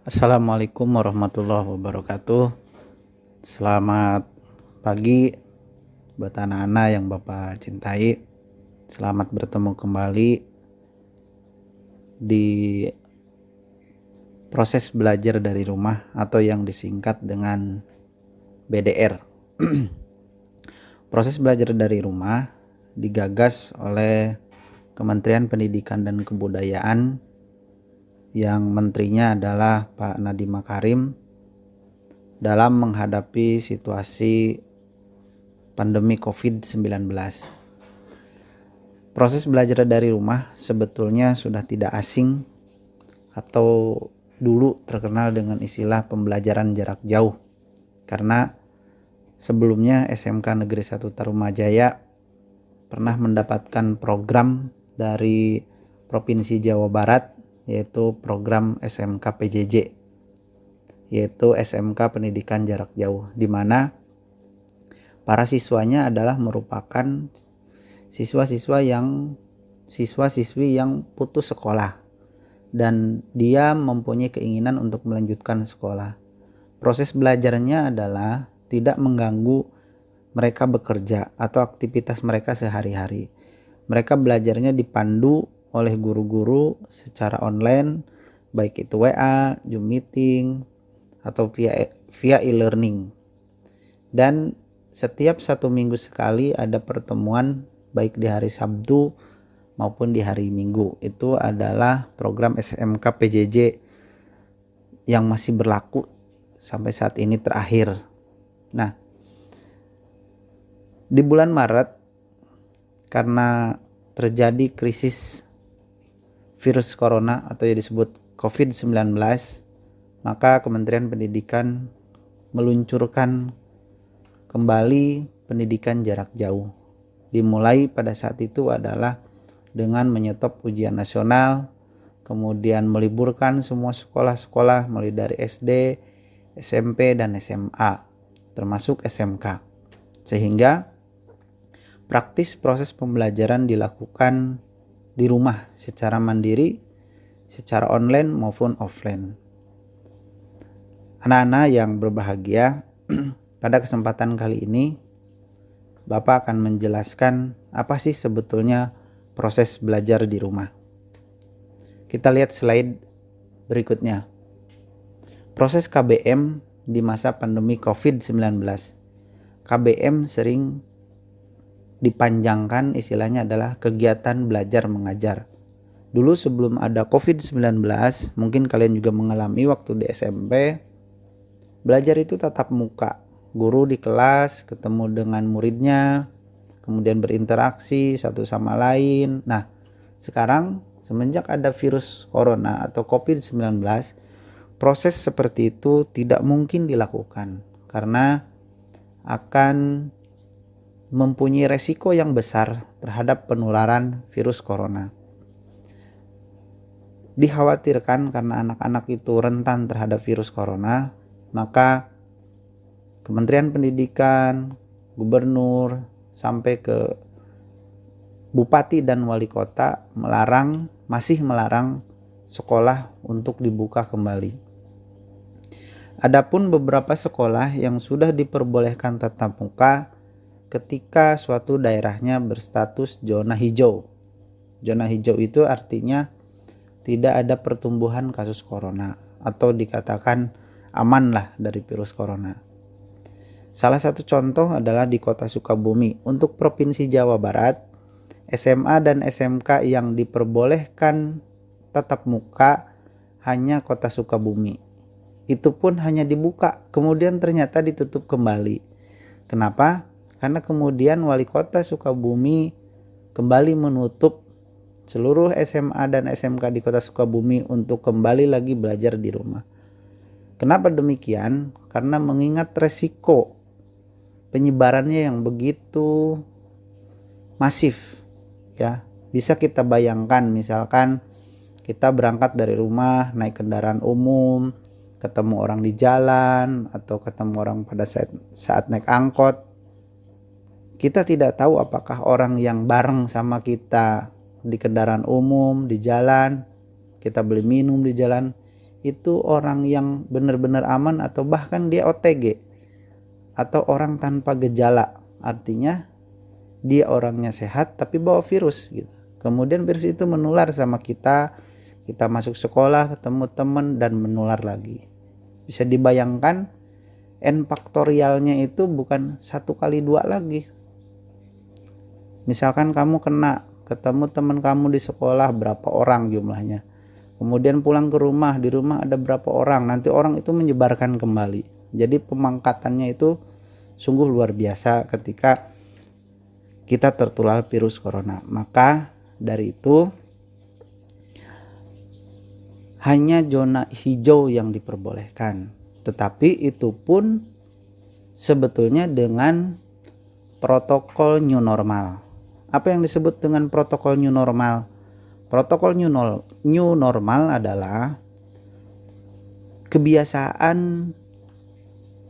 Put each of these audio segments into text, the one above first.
Assalamualaikum warahmatullahi wabarakatuh. Selamat pagi buat anak-anak yang Bapak cintai. Selamat bertemu kembali di proses belajar dari rumah atau yang disingkat dengan BDR. Proses belajar dari rumah digagas oleh Kementerian Pendidikan dan Kebudayaan yang menterinya adalah Pak Nadiem Makarim dalam menghadapi situasi pandemi COVID-19. Proses belajar dari rumah sebetulnya sudah tidak asing atau dulu terkenal dengan istilah pembelajaran jarak jauh, karena sebelumnya SMK Negeri 1 Tarumajaya pernah mendapatkan program dari Provinsi Jawa Barat, yaitu program SMK PJJ, yaitu SMK Pendidikan Jarak Jauh, di mana para siswanya adalah merupakan siswa-siswi yang putus sekolah dan dia mempunyai keinginan untuk melanjutkan sekolah. Proses belajarnya adalah tidak mengganggu mereka bekerja atau aktivitas mereka sehari-hari. Mereka belajarnya dipandu oleh guru-guru secara online, baik itu WA, Zoom meeting, atau via e-learning. Dan setiap 1 minggu sekali ada pertemuan baik di hari Sabtu maupun di hari Minggu. Itu adalah program SMK PJJ yang masih berlaku sampai saat ini terakhir. Nah, di bulan Maret karena terjadi krisis virus corona atau yang disebut COVID-19, maka Kementerian Pendidikan meluncurkan kembali pendidikan jarak jauh. Dimulai pada saat itu adalah dengan menyetop ujian nasional, kemudian meliburkan semua sekolah-sekolah mulai dari SD, SMP, dan SMA, termasuk SMK. Sehingga praktis proses pembelajaran dilakukan di rumah secara mandiri, secara online maupun offline. Anak-anak yang berbahagia, pada kesempatan kali ini Bapak akan menjelaskan apa sih sebetulnya proses belajar di rumah. Kita lihat slide berikutnya. Proses KBM di masa pandemi COVID-19. KBM sering dipanjangkan, istilahnya adalah kegiatan belajar mengajar. Dulu sebelum ada COVID-19, mungkin kalian juga mengalami waktu di SMP, belajar itu tatap muka. Guru di kelas ketemu dengan muridnya, kemudian berinteraksi satu sama lain. Nah, sekarang semenjak ada virus corona atau COVID-19, proses seperti itu tidak mungkin dilakukan karena akan mempunyai resiko yang besar terhadap penularan virus corona. Dikhawatirkan karena anak-anak itu rentan terhadap virus corona, maka Kementerian Pendidikan, gubernur, sampai ke bupati dan wali kota masih melarang sekolah untuk dibuka kembali. Adapun beberapa sekolah yang sudah diperbolehkan tatap muka ketika suatu daerahnya berstatus zona hijau. Zona hijau itu artinya tidak ada pertumbuhan kasus corona atau dikatakan aman lah dari virus corona. Salah satu contoh adalah di Kota Sukabumi. Untuk Provinsi Jawa Barat, SMA dan SMK yang diperbolehkan tatap muka hanya Kota Sukabumi. Itu pun hanya dibuka, kemudian ternyata ditutup kembali. Kenapa? Karena kemudian Wali Kota Sukabumi kembali menutup seluruh SMA dan SMK di Kota Sukabumi untuk kembali lagi belajar di rumah. Kenapa demikian? Karena mengingat resiko penyebarannya yang begitu masif, ya. Bisa kita bayangkan, misalkan kita berangkat dari rumah naik kendaraan umum, ketemu orang di jalan atau ketemu orang pada saat naik angkot. Kita tidak tahu apakah orang yang bareng sama kita di kendaraan umum, di jalan, kita beli minum di jalan, itu orang yang benar-benar aman atau bahkan dia OTG atau orang tanpa gejala. Artinya dia orangnya sehat tapi bawa virus gitu. Kemudian virus itu menular sama kita masuk sekolah, ketemu teman dan menular lagi. Bisa dibayangkan n faktorialnya itu bukan 1 kali 2 lagi. Misalkan kamu kena, ketemu teman kamu di sekolah berapa orang jumlahnya. Kemudian pulang ke rumah, di rumah ada berapa orang, nanti orang itu menyebarkan kembali. Jadi pemangkatannya itu sungguh luar biasa ketika kita tertular virus corona. Maka dari itu hanya zona hijau yang diperbolehkan. Tetapi itu pun sebetulnya dengan protokol new normal. Apa yang disebut dengan protokol new normal? Protokol new normal adalah kebiasaan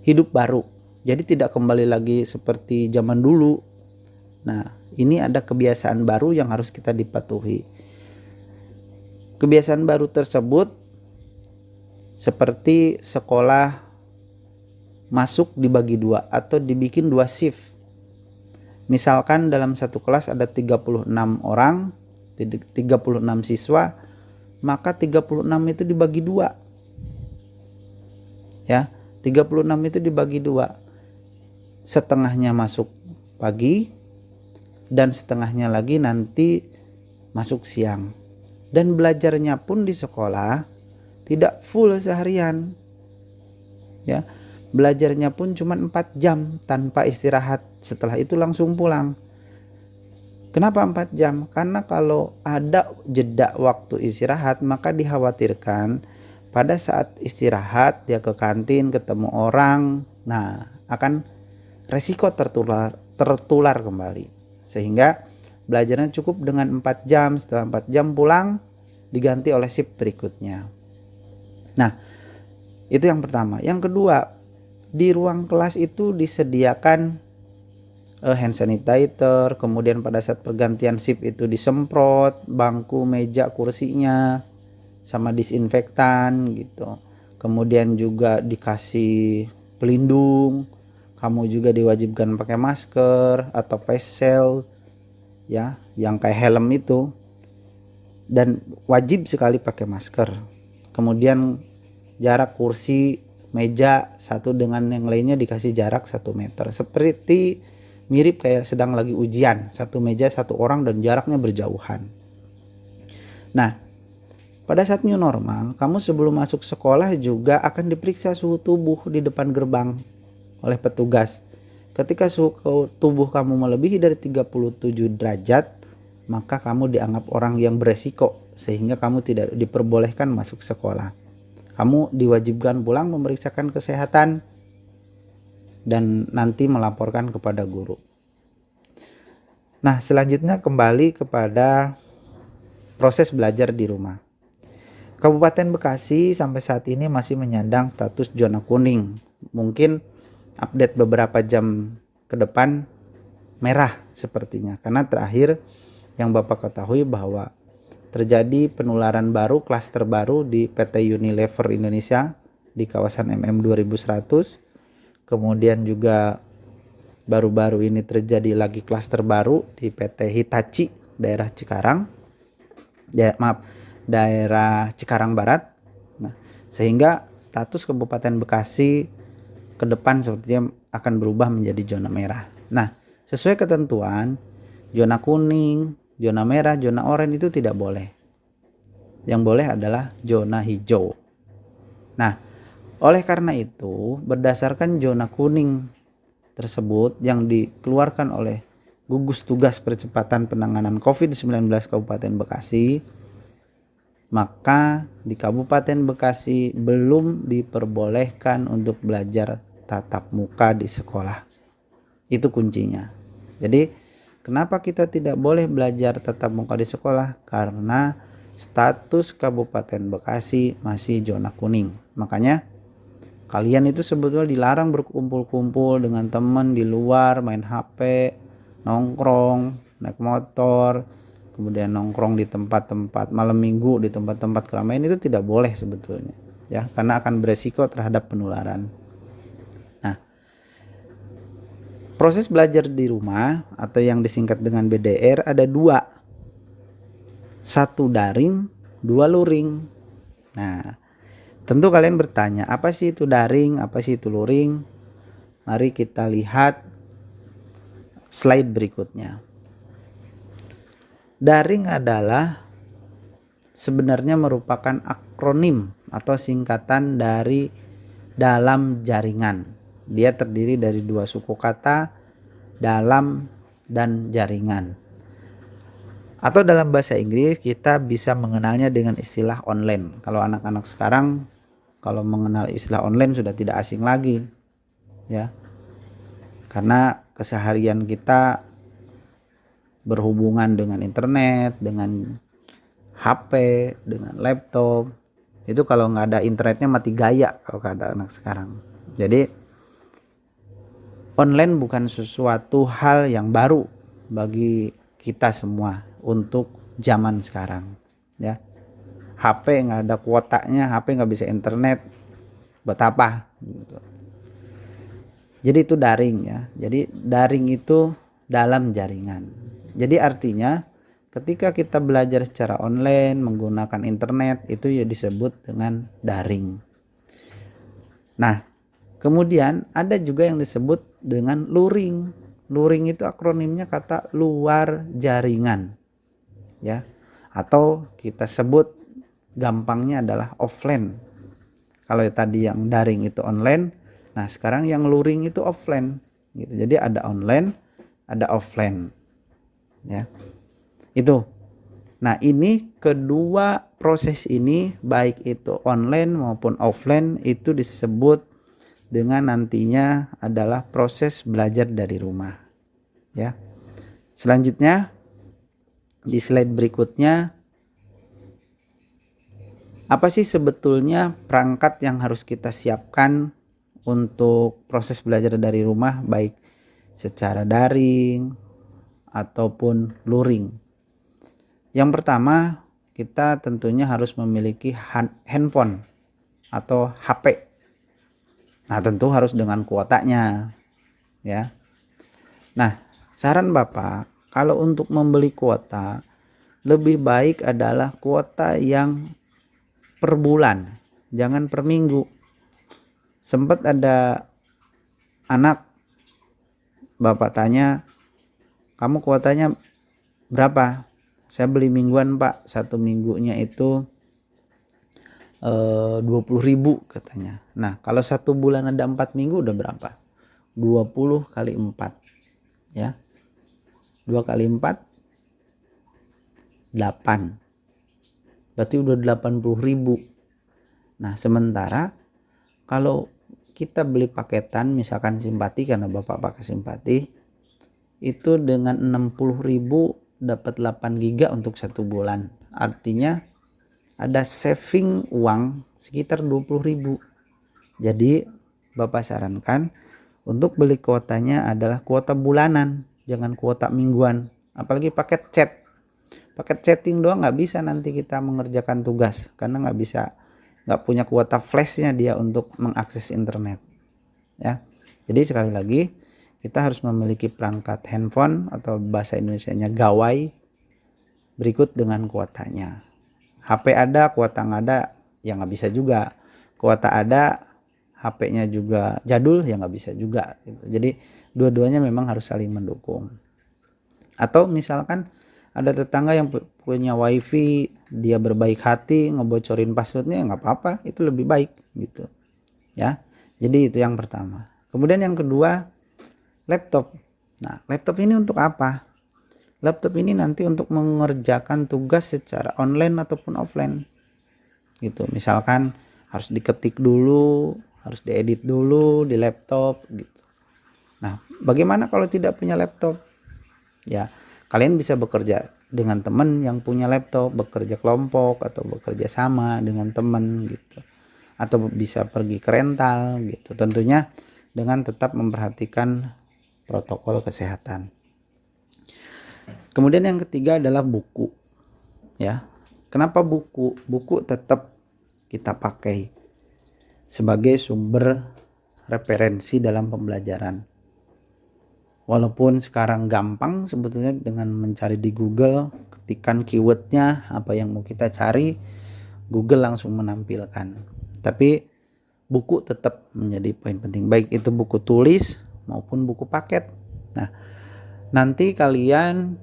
hidup baru. Jadi tidak kembali lagi seperti zaman dulu. Nah, ini ada kebiasaan baru yang harus kita dipatuhi. Kebiasaan baru tersebut seperti sekolah masuk dibagi 2 atau dibikin 2 shift. Misalkan dalam satu kelas ada 36 orang, 36 siswa, maka 36 itu dibagi 2. Ya, 36 itu dibagi 2. Setengahnya masuk pagi dan setengahnya lagi nanti masuk siang. Dan belajarnya pun di sekolah tidak full seharian. Ya, belajarnya pun cuma 4 jam tanpa istirahat. Setelah itu langsung pulang. Kenapa 4 jam? Karena kalau ada jeda waktu istirahat, maka dikhawatirkan pada saat istirahat dia ke kantin ketemu orang, nah akan resiko tertular kembali. Sehingga belajarnya cukup dengan 4 jam, setelah 4 jam pulang diganti oleh shift berikutnya. Nah, itu yang pertama. Yang kedua, di ruang kelas itu disediakan hand sanitizer, kemudian pada saat pergantian shift itu disemprot bangku, meja, kursinya sama disinfektan gitu. Kemudian juga dikasih pelindung, kamu juga diwajibkan pakai masker atau face shield ya, yang kayak helm itu, dan wajib sekali pakai masker. Kemudian jarak kursi, meja satu dengan yang lainnya dikasih jarak 1 meter, seperti mirip kayak sedang lagi ujian, 1 meja 1 orang dan jaraknya berjauhan. Nah, pada saat new normal, kamu sebelum masuk sekolah juga akan diperiksa suhu tubuh di depan gerbang oleh petugas. Ketika suhu tubuh kamu melebihi dari 37 derajat, maka kamu dianggap orang yang beresiko sehingga kamu tidak diperbolehkan masuk sekolah. Kamu diwajibkan pulang memeriksakan kesehatan dan nanti melaporkan kepada guru. Nah, selanjutnya kembali kepada proses belajar di rumah. Kabupaten Bekasi sampai saat ini masih menyandang status zona kuning. Mungkin update beberapa jam ke depan merah sepertinya, karena terakhir yang Bapak ketahui bahwa terjadi penularan baru, klaster baru di PT Unilever Indonesia di kawasan MM 2100. Kemudian juga baru-baru ini terjadi lagi klaster baru di PT Hitachi daerah Cikarang. Daerah Cikarang Barat. Nah, sehingga status Kabupaten Bekasi ke depan sepertinya akan berubah menjadi zona merah. Nah, sesuai ketentuan, zona kuning, zona merah, zona oranye itu tidak boleh. Yang boleh adalah zona hijau. Nah, oleh karena itu, berdasarkan zona kuning tersebut yang dikeluarkan oleh Gugus Tugas Percepatan Penanganan COVID-19 Kabupaten Bekasi, maka di Kabupaten Bekasi belum diperbolehkan untuk belajar tatap muka di sekolah. Itu kuncinya. Jadi kenapa kita tidak boleh belajar tatap muka di sekolah? Karena status Kabupaten Bekasi masih zona kuning. Makanya kalian itu sebetulnya dilarang berkumpul-kumpul dengan teman di luar, main HP, nongkrong, naik motor, kemudian nongkrong di tempat-tempat malam minggu, di tempat-tempat keramaian, itu tidak boleh sebetulnya. ya, karena akan beresiko terhadap penularan. Nah, proses belajar di rumah atau yang disingkat dengan BDR ada dua, satu daring, dua luring. Nah, tentu kalian bertanya, apa sih itu daring, apa sih itu luring? Mari kita lihat slide berikutnya. Daring adalah sebenarnya merupakan akronim atau singkatan dari dalam jaringan. Dia terdiri dari dua suku kata, dalam dan jaringan. Atau dalam bahasa Inggris kita bisa mengenalnya dengan istilah online. Kalau anak-anak sekarang kalau mengenal istilah online sudah tidak asing lagi, ya. Karena keseharian kita berhubungan dengan internet, dengan HP, dengan laptop. Itu kalau nggak ada internetnya mati gaya kalau ada anak sekarang. Jadi online bukan sesuatu hal yang baru bagi kita semua untuk zaman sekarang, ya. HP nggak ada kuotanya, HP nggak bisa internet, buat apa gitu. Jadi itu daring, ya. Jadi daring itu dalam jaringan. Jadi artinya ketika kita belajar secara online menggunakan internet itu ya disebut dengan daring. Nah, kemudian ada juga yang disebut dengan luring. Luring itu akronimnya kata luar jaringan, ya. Atau kita sebut gampangnya adalah offline. Kalau tadi yang daring itu online, nah sekarang yang luring itu offline gitu. Jadi ada online, ada offline, ya. Itu. Nah, ini kedua proses ini baik itu online maupun offline itu disebut dengan nantinya adalah proses belajar dari rumah, ya. Selanjutnya di slide berikutnya, apa sih sebetulnya perangkat yang harus kita siapkan untuk proses belajar dari rumah baik secara daring ataupun luring? Yang pertama, kita tentunya harus memiliki handphone atau HP. Nah, tentu harus dengan kuotanya, ya. Nah, saran Bapak, kalau untuk membeli kuota lebih baik adalah kuota yang per bulan, jangan per minggu. Sempat ada anak Bapak tanya, kamu kuotanya berapa? Saya beli mingguan Pak, satu minggunya itu 20.000 katanya. Nah, kalau satu bulan ada 4 minggu udah berapa? 20 kali 4, ya. 2 kali 4 8. Berarti udah 80.000. Nah, sementara kalau kita beli paketan misalkan simpati, karena Bapak pakai simpati, itu dengan 60.000 dapat 8 giga untuk satu bulan. Artinya ada saving uang sekitar 20.000. Jadi Bapak sarankan untuk beli kuotanya adalah kuota bulanan, jangan kuota mingguan. Apalagi paket chat. Paket chatting doang nggak bisa nanti kita mengerjakan tugas, karena nggak punya kuota flashnya dia untuk mengakses internet, ya. Jadi sekali lagi kita harus memiliki perangkat handphone atau bahasa Indonesianya gawai berikut dengan kuotanya. HP ada, kuota nggak ada, ya nggak bisa juga. Kuota ada, HP-nya juga jadul, ya nggak bisa juga gitu. Jadi dua-duanya memang harus saling mendukung. Atau misalkan ada tetangga yang punya wifi, dia berbaik hati ngebocorin passwordnya, nggak apa-apa, itu lebih baik gitu, ya. Jadi itu yang pertama. Kemudian yang kedua, laptop. Nah, laptop ini untuk apa? Laptop ini nanti untuk mengerjakan tugas secara online ataupun offline gitu. Misalkan harus diketik dulu, harus diedit dulu di laptop gitu. Nah, bagaimana kalau tidak punya laptop? Ya, kalian bisa bekerja dengan teman yang punya laptop, bekerja kelompok atau bekerja sama dengan teman gitu. Atau bisa pergi ke rental gitu. Tentunya dengan tetap memperhatikan protokol kesehatan. Kemudian yang ketiga adalah buku, ya. Kenapa buku? Buku tetap kita pakai. sebagai sumber referensi dalam pembelajaran. Walaupun sekarang gampang sebetulnya dengan mencari di Google, ketikan keywordnya apa yang mau kita cari, Google langsung menampilkan. Tapi buku tetap menjadi poin penting, baik itu buku tulis maupun buku paket. Nah, nanti kalian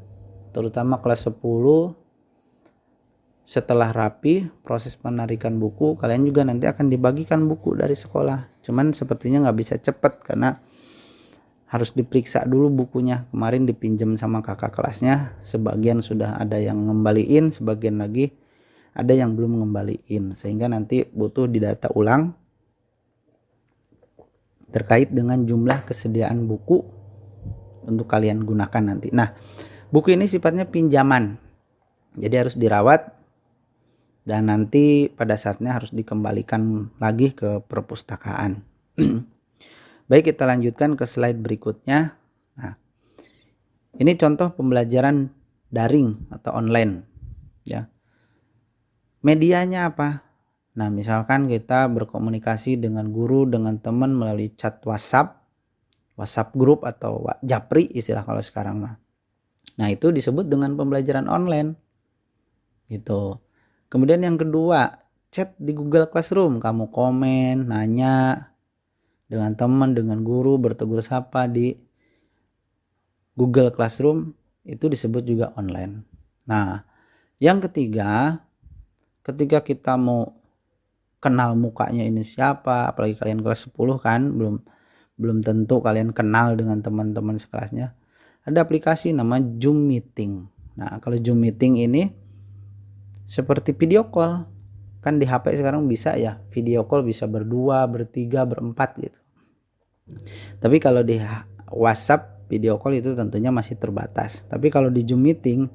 terutama kelas 10 setelah rapi proses penarikan buku, kalian juga nanti akan dibagikan buku dari sekolah. Cuman sepertinya nggak bisa cepat karena harus diperiksa dulu bukunya. Kemarin dipinjam sama kakak kelasnya, sebagian sudah ada yang ngembaliin, sebagian lagi ada yang belum ngembaliin, sehingga nanti butuh didata ulang terkait dengan jumlah kesediaan buku untuk kalian gunakan nanti. Nah, buku ini sifatnya pinjaman, jadi harus dirawat dan nanti pada saatnya harus dikembalikan lagi ke perpustakaan. Baik, kita lanjutkan ke slide berikutnya. Nah, ini contoh pembelajaran daring atau online, ya. Medianya apa? Nah, misalkan kita berkomunikasi dengan guru, dengan teman melalui chat WhatsApp, WhatsApp group atau Japri istilah kalau sekarang mah. Nah, itu disebut dengan pembelajaran online. Gitu. Kemudian yang kedua, chat di Google Classroom, kamu komen, nanya dengan teman, dengan guru, bertegur sapa di Google Classroom, itu disebut juga online. Nah, yang ketiga, ketika kita mau kenal mukanya ini siapa, apalagi kalian kelas 10 kan, belum tentu kalian kenal dengan teman-teman sekelasnya. Ada aplikasi nama Zoom Meeting. Nah, kalau Zoom Meeting ini seperti video call. Kan di HP sekarang bisa ya, video call bisa berdua, bertiga, berempat gitu. Tapi kalau di WhatsApp video call itu tentunya masih terbatas. Tapi kalau di Zoom Meeting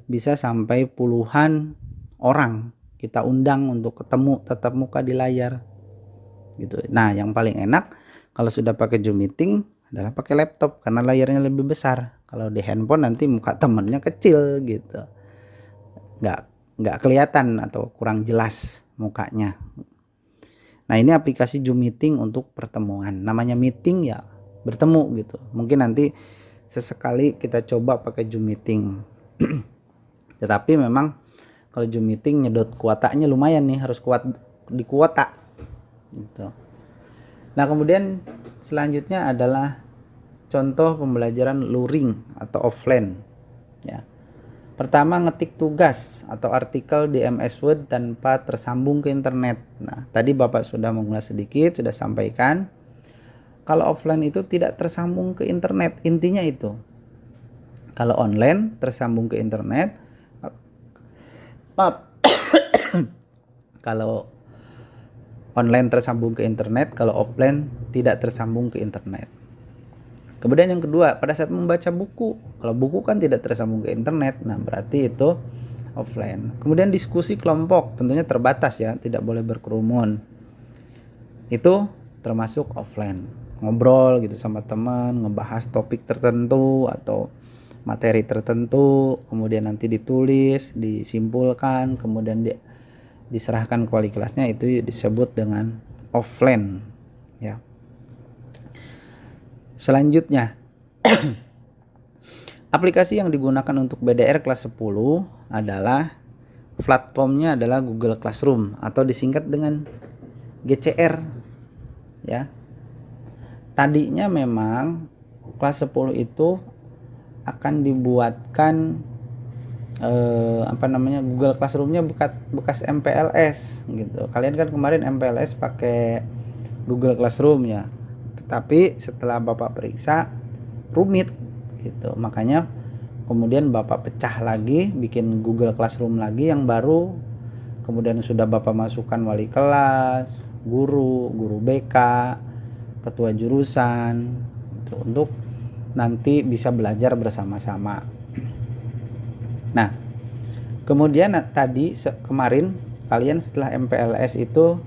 bisa sampai puluhan orang kita undang untuk ketemu tatap muka di layar gitu. Nah, yang paling enak kalau sudah pakai Zoom Meeting adalah pakai laptop karena layarnya lebih besar. Kalau di handphone nanti muka temennya kecil gitu, nggak kelihatan atau kurang jelas mukanya. Nah, ini aplikasi Zoom Meeting untuk pertemuan. Namanya meeting ya bertemu gitu. Mungkin nanti sesekali kita coba pakai Zoom Meeting. Tetapi memang kalau Zoom Meeting nyedot kuotanya lumayan nih, harus kuat di kuota gitu. Nah, kemudian selanjutnya adalah contoh pembelajaran luring atau offline ya. Pertama, ngetik tugas atau artikel di MS Word tanpa tersambung ke internet. Nah, tadi Bapak sudah mengulas sedikit, sudah sampaikan. Kalau offline itu tidak tersambung ke internet, intinya itu. Kalau online tersambung ke internet. Kalau online tersambung ke internet, kalau offline tidak tersambung ke internet. Kemudian yang kedua, pada saat membaca buku, kalau buku kan tidak tersambung ke internet, nah berarti itu offline. Kemudian diskusi kelompok, tentunya terbatas ya, tidak boleh berkerumun. Itu termasuk offline. Ngobrol gitu sama teman, ngebahas topik tertentu atau materi tertentu, kemudian nanti ditulis, disimpulkan, kemudian diserahkan ke wali kelasnya, itu disebut dengan offline ya. Selanjutnya, aplikasi yang digunakan untuk BDR kelas 10 adalah platformnya adalah Google Classroom atau disingkat dengan GCR ya. Tadinya memang kelas 10 itu akan dibuatkan Google Classroom-nya bekas MPLS gitu. Kalian kan kemarin MPLS pakai Google Classroom ya. Tapi setelah Bapak periksa rumit gitu, makanya kemudian Bapak pecah lagi, bikin Google Classroom lagi yang baru. Kemudian sudah Bapak masukkan wali kelas, guru BK, ketua jurusan gitu, untuk nanti bisa belajar bersama-sama. Nah, kemudian tadi kemarin kalian setelah MPLS itu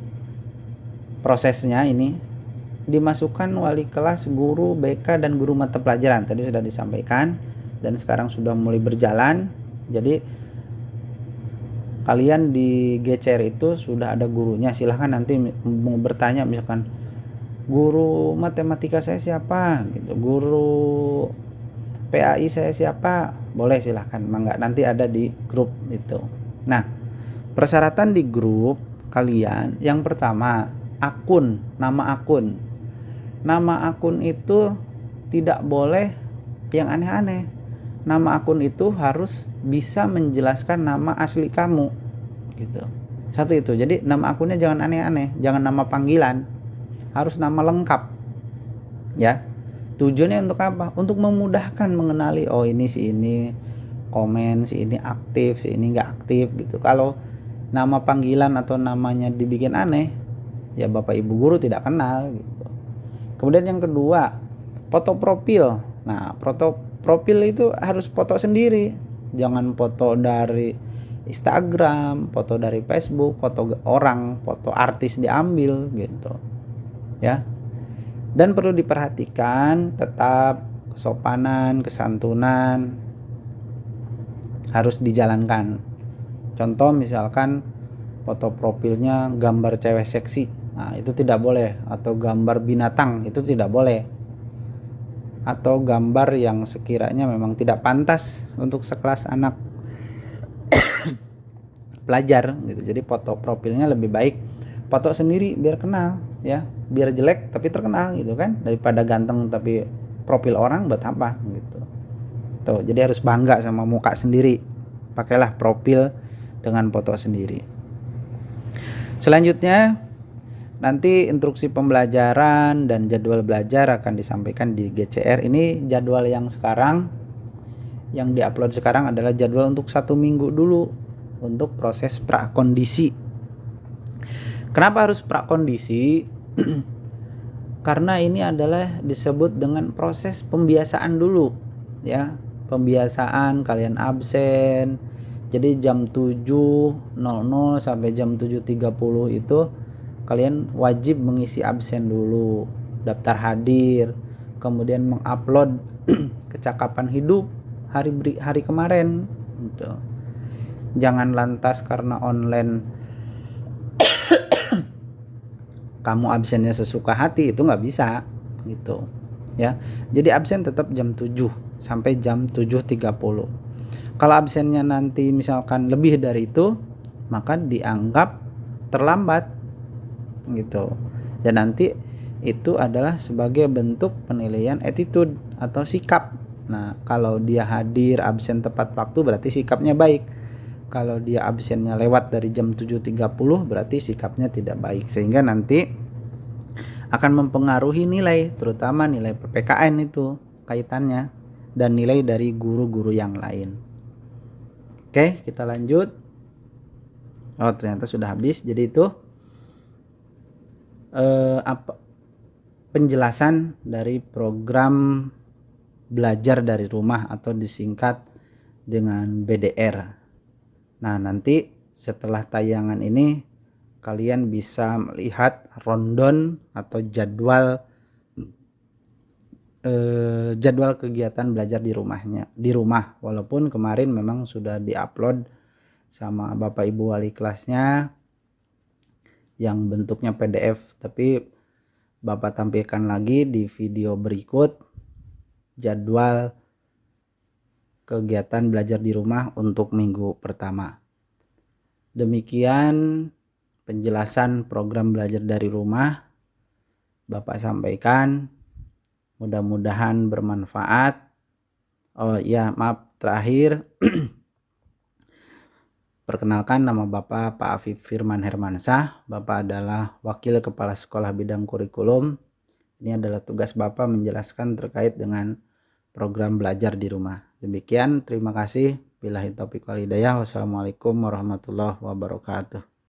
prosesnya ini dimasukkan wali kelas, guru BK dan guru mata pelajaran. Tadi sudah disampaikan dan sekarang sudah mulai berjalan. Jadi kalian di GCR itu sudah ada gurunya, silahkan nanti mau bertanya, misalkan guru matematika saya siapa gitu, guru PAI saya siapa, boleh silahkan, mangga, nanti ada di grup itu. Nah, persyaratan di grup kalian yang pertama, nama akun itu tidak boleh yang aneh-aneh. Nama akun itu harus bisa menjelaskan nama asli kamu gitu. Satu itu, jadi nama akunnya jangan aneh-aneh, jangan nama panggilan, harus nama lengkap ya. Tujuannya untuk apa? Untuk memudahkan mengenali, oh ini si ini komen, si ini aktif, si ini nggak aktif gitu. Kalau nama panggilan atau namanya dibikin aneh, ya bapak ibu guru tidak kenal gitu. Kemudian yang kedua, foto profil. Nah, foto profil itu harus foto sendiri, jangan foto dari Instagram, foto dari Facebook, foto orang, foto artis diambil gitu ya. Dan perlu diperhatikan tetap kesopanan, kesantunan harus dijalankan. Contoh misalkan foto profilnya gambar cewek seksi, nah itu tidak boleh, atau gambar binatang itu tidak boleh, atau gambar yang sekiranya memang tidak pantas untuk sekelas anak pelajar gitu. Jadi foto profilnya lebih baik foto sendiri biar kenal ya, biar jelek tapi terkenal gitu kan, daripada ganteng tapi profil orang buat apa gitu. Tuh, jadi harus bangga sama muka sendiri, pakailah profil dengan foto sendiri. Selanjutnya nanti instruksi pembelajaran dan jadwal belajar akan disampaikan di GCR. Ini jadwal yang sekarang, yang diupload sekarang adalah jadwal untuk 1 minggu dulu untuk proses prakondisi. Kenapa harus prakondisi? Karena ini adalah disebut dengan proses pembiasaan dulu ya. Pembiasaan kalian absen. Jadi jam 7.00 sampai jam 7.30 itu kalian wajib mengisi absen dulu, daftar hadir, kemudian mengupload kecakapan hidup hari kemarin gitu. Jangan lantas karena online kamu absennya sesuka hati, itu nggak bisa gitu ya. Jadi absen tetap jam 7 sampai jam 7.30. Kalau absennya nanti misalkan lebih dari itu, maka dianggap terlambat gitu. Dan nanti itu adalah sebagai bentuk penilaian attitude atau sikap. Nah, kalau dia hadir absen tepat waktu berarti sikapnya baik. Kalau dia absennya lewat dari jam 7.30 berarti sikapnya tidak baik, sehingga nanti akan mempengaruhi nilai, terutama nilai PPKN itu kaitannya, dan nilai dari guru-guru yang lain. Oke, kita lanjut. Oh, ternyata sudah habis. Jadi itu apa penjelasan dari program belajar dari rumah atau disingkat dengan BDR. Nah, nanti setelah tayangan ini kalian bisa melihat rundown atau jadwal kegiatan belajar di rumah, walaupun kemarin memang sudah diupload sama Bapak Ibu wali kelasnya yang bentuknya PDF, tapi Bapak tampilkan lagi di video berikut jadwal kegiatan belajar di rumah untuk minggu pertama. Demikian penjelasan program belajar dari rumah Bapak sampaikan, mudah-mudahan bermanfaat. Oh ya, maaf, terakhir perkenalkan, nama Bapak Pak Afif Firman Hermansyah. Bapak adalah Wakil Kepala Sekolah Bidang Kurikulum. Ini adalah tugas Bapak menjelaskan terkait dengan program belajar di rumah. Demikian, terima kasih. Billahi taufiq wal hidayah. Wassalamualaikum warahmatullahi wabarakatuh.